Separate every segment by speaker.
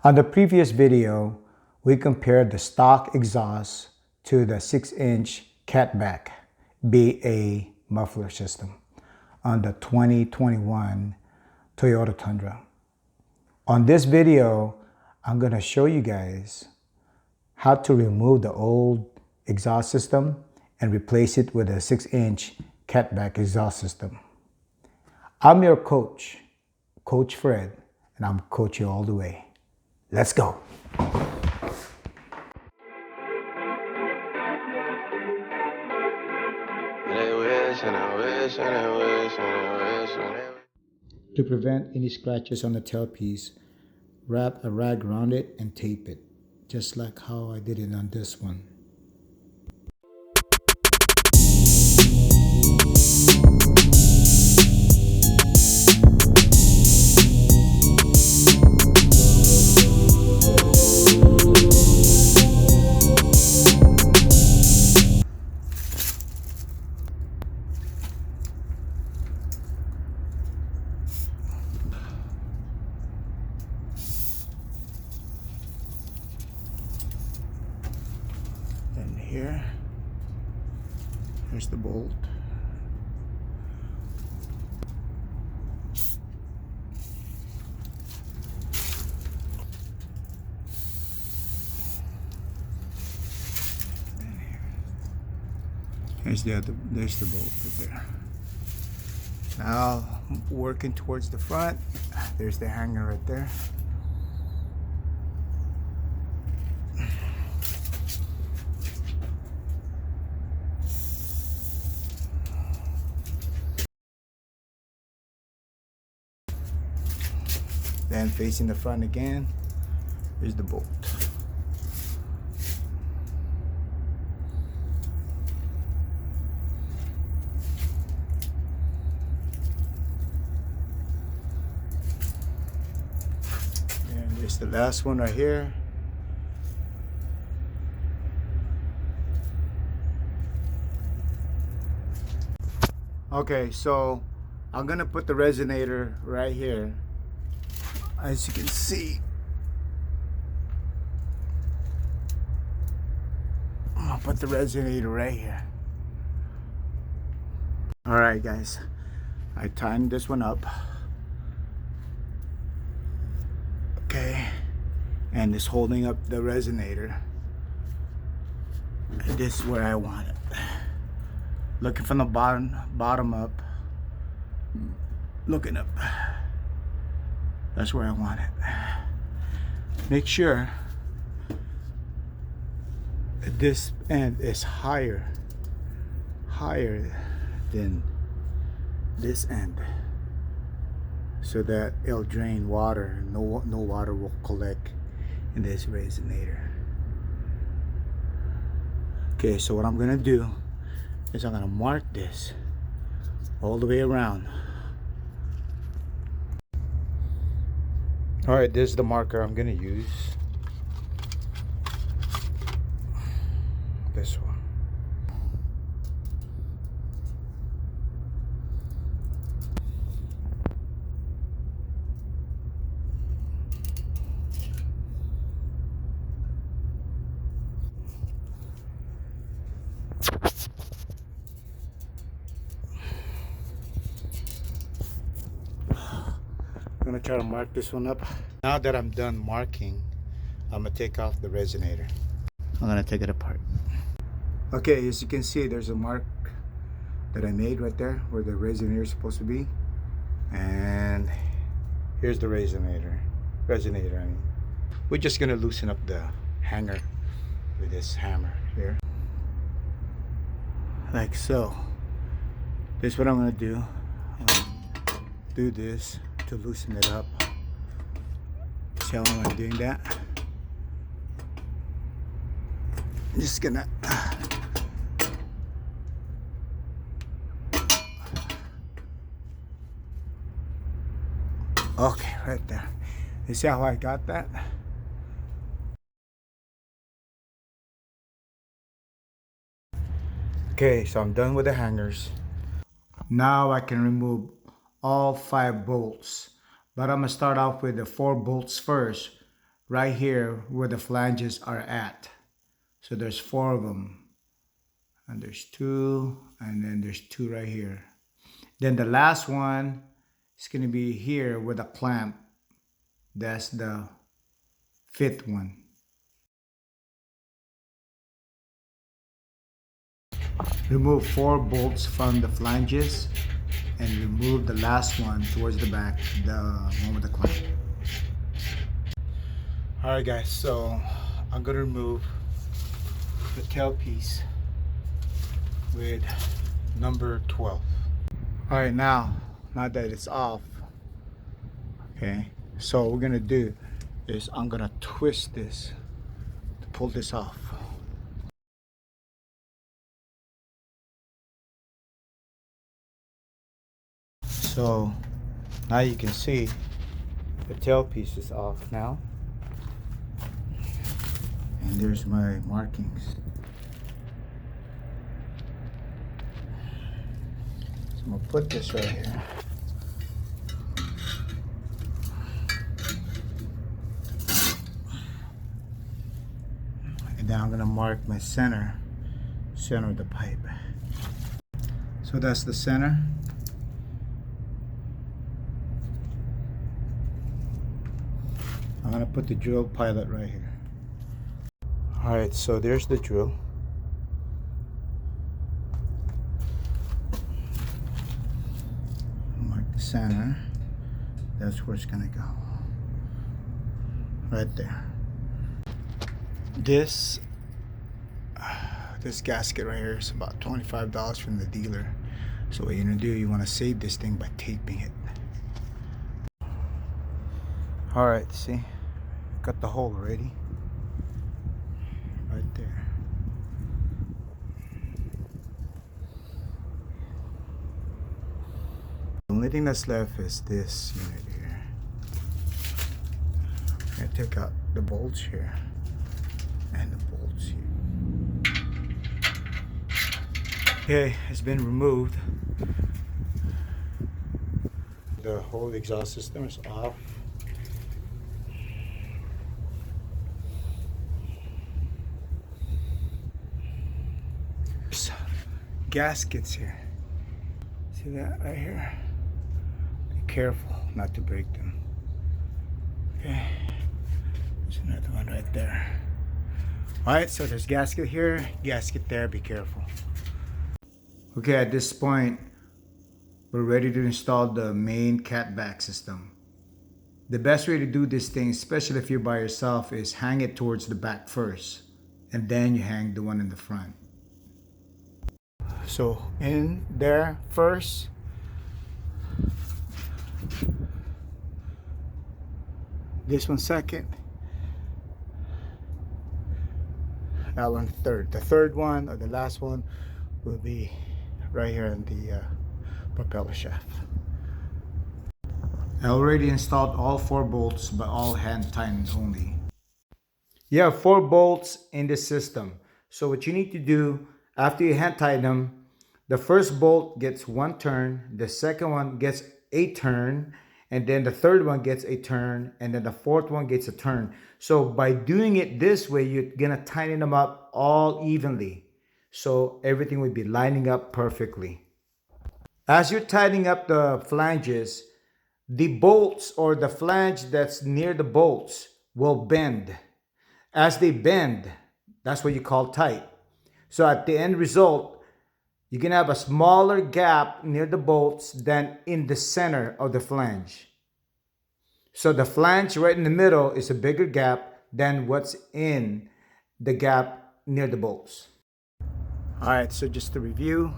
Speaker 1: On the previous video, we compared the stock exhaust to the 6-inch cat-back BA muffler system on the 2021 Toyota Tundra. On this video, I'm going to show you guys how to remove the old exhaust system and replace it with a 6-inch cat-back exhaust system. I'm your coach, Coach Fred, and I'm coaching all the way. Let's go. To prevent any scratches on the tailpiece, wrap a rag around it and tape it, just like how I did it on this one. And here's the bolt. There's the bolt right there. Now working towards the front, there's the hanger right there. Then facing the front again, there's the bolt. And there's the last one right here. Okay, so I'm gonna put the resonator right here. As you can see, I'm gonna put the resonator right here. All right, guys, I tightened this one up. Okay, and it's holding up the resonator. And this is where I want it. Looking from the bottom up, looking up. That's where I want it. Make sure that this end is higher than this end, so that it'll drain water. No water will collect in this resonator. Okay, so what I'm gonna do is I'm gonna mark this all the way around. All right, this is the marker I'm gonna use. This one. I'm gonna try to mark this one up. Now that I'm done marking, I'm gonna take off the resonator. I'm gonna take it apart. Okay, as you can see, there's a mark that I made right there where the resonator is supposed to be. And here's the resonator. I mean. We're just gonna loosen up the hanger with this hammer here. Like so. This is what I'm gonna do. Do this to loosen it up. See how I'm doing that? I'm just gonna okay, right there. You see how I got that? Okay, so I'm done with the hangers. Now I can remove all 5 bolts, but I'm gonna start off with the 4 bolts first right here where the flanges are at. So there's 4 of them. And there's 2, and then there's 2 right here. Then the last one is going to be here with a clamp. That's the 5th one. Remove 4 bolts from the flanges and remove the last one towards the back, the one with the clamp. Alright guys, so I'm going to remove the tailpiece with number 12. Alright, now that it's off, okay, so what we're going to do is I'm going to twist this to pull this off. So now you can see the tailpiece is off now. And there's my markings. So I'm gonna put this right here. And then I'm gonna mark my center of the pipe. So that's the center. I'm gonna put the drill pilot right here. Alright, so there's the drill. Mark the center. That's where it's gonna go. Right there. This gasket right here is about $25 from the dealer. So what you're gonna do, you wanna save this thing by taping it. Alright, see? Got the hole already. Right there. The only thing that's left is this unit here. I'm gonna take out the bolts here and the bolts here. Okay, it's been removed. The whole exhaust system is off. Gaskets here. See that right here? Be careful not to break them. Okay, there's another one right there. Alright, so there's gasket here, gasket there, be careful. Okay, at this point, we're ready to install the main cat-back system. The best way to do this thing, especially if you're by yourself, is hang it towards the back first, and then you hang the one in the front. So in there first, this one second, that one third. The third one, or the last one, will be right here in the propeller shaft. I already installed all 4 bolts, but all hand tightened only. You have 4 bolts in the system. So what you need to do after you hand tighten them, the first bolt gets 1 turn, the second one gets a turn, and then the third one gets a turn, and then the 4th one gets a turn. So by doing it this way, you're gonna tighten them up all evenly. So everything would be lining up perfectly. As you're tightening up the flanges, the bolts or the flange that's near the bolts will bend. As they bend, that's what you call tight. So at the end result, you can have a smaller gap near the bolts than in the center of the flange. So the flange right in the middle is a bigger gap than what's in the gap near the bolts. All right, so just to review,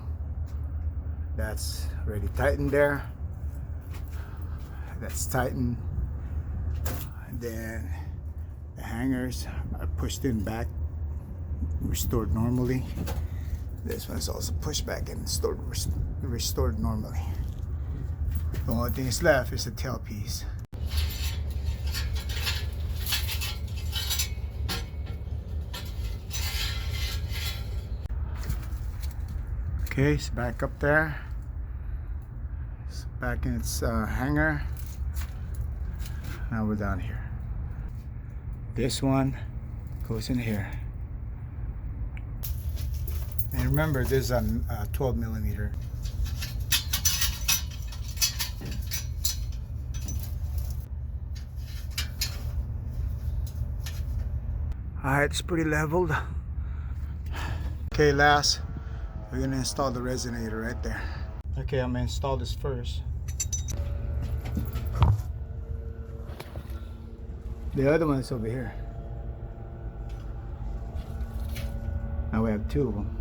Speaker 1: that's already tightened there. That's tightened. And then the hangers are pushed in back, restored normally. This one is also pushed back and restored normally. The only thing that's left is the tailpiece. Okay, it's back up there. It's back in its hanger. Now we're down here. This one goes in here. And remember, this is a 12 millimeter. Alright, it's pretty leveled. Okay, last, we're gonna install the resonator right there. Okay, I'm gonna install this first. The other one is over here. Now we have two of them.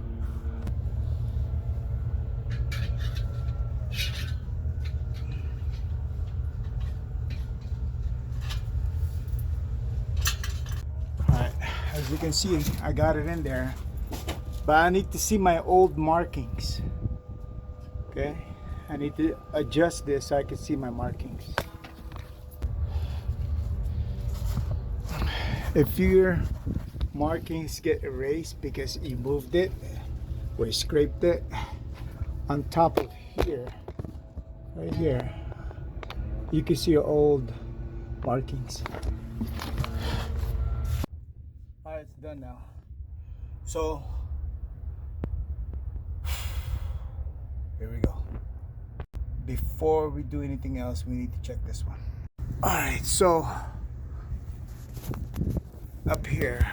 Speaker 1: Alright, as you can see, I got it in there. But I need to see my old markings. Okay, I need to adjust this so I can see my markings. If your markings get erased because you moved it or you scraped it, on top of here, right here, you can see your old markings. Alright, it's done now. So here we go. Before we do anything else, we need to check this one. Alright, so up here,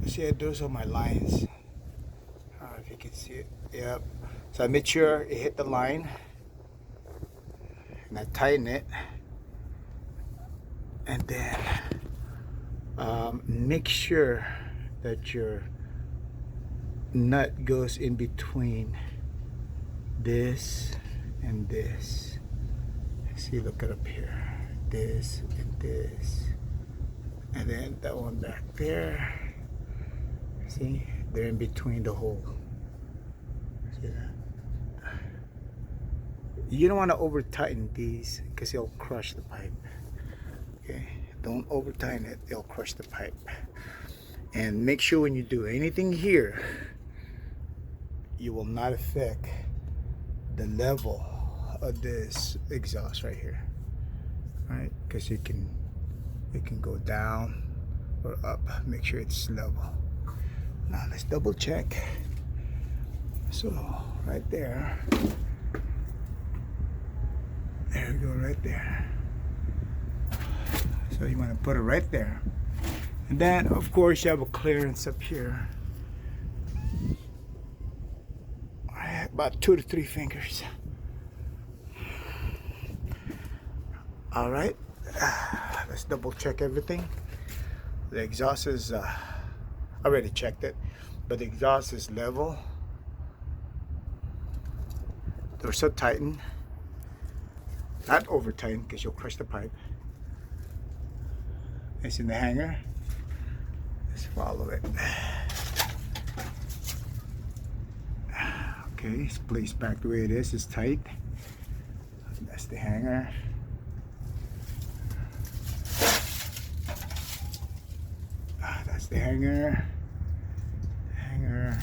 Speaker 1: see, those are my lines. I don't know if you can see it. Yep. So I made sure it hit the line and I tighten it, and then make sure that your nut goes in between this and this. See, look it up here. This and this. And then that one back there. See, they're in between the hole. See that? You don't want to over tighten these because it'll crush the pipe. Okay, don't over tighten it, it'll crush the pipe. And make sure when you do anything here, you will not affect the level of this exhaust right here. Right, because it can go down or up. Make sure it's level. Now let's double check. So right there, there we go, right there. So you want to put it right there, and then of course you have a clearance up here, about 2 to 3 fingers. All right, let's double check everything. The exhaust is I already checked it, but the exhaust is level. They're so tightened, not over tightened because you'll crush the pipe. It's in the hanger. Let's follow it. Okay, it's placed back the way it is. It's tight. That's the hanger. That's the hanger. Hanger.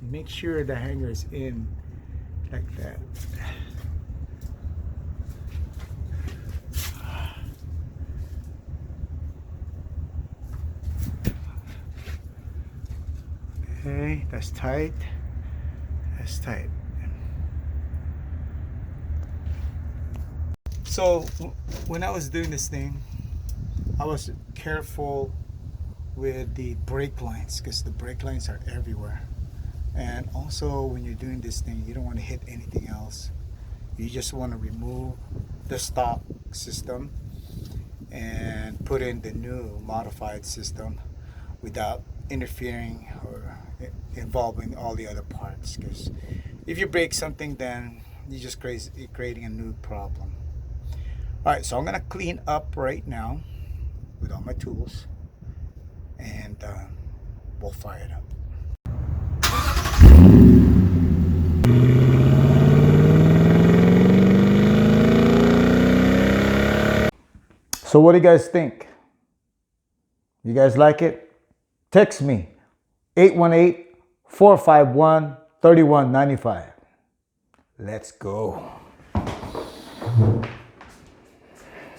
Speaker 1: Make sure the hanger is in like that. Okay, that's tight. That's tight. So when I was doing this thing, I was careful with the brake lines because the brake lines are everywhere. And also when you're doing this thing, you don't want to hit anything else. You just want to remove the stock system and put in the new modified system without interfering or involving all the other parts, because if you break something, then you're just creating a new problem. Alright, so I'm gonna clean up right now with all my tools, and we'll fire it up. So what do you guys think? You guys like it? Text me 818-451-3195. Let's go.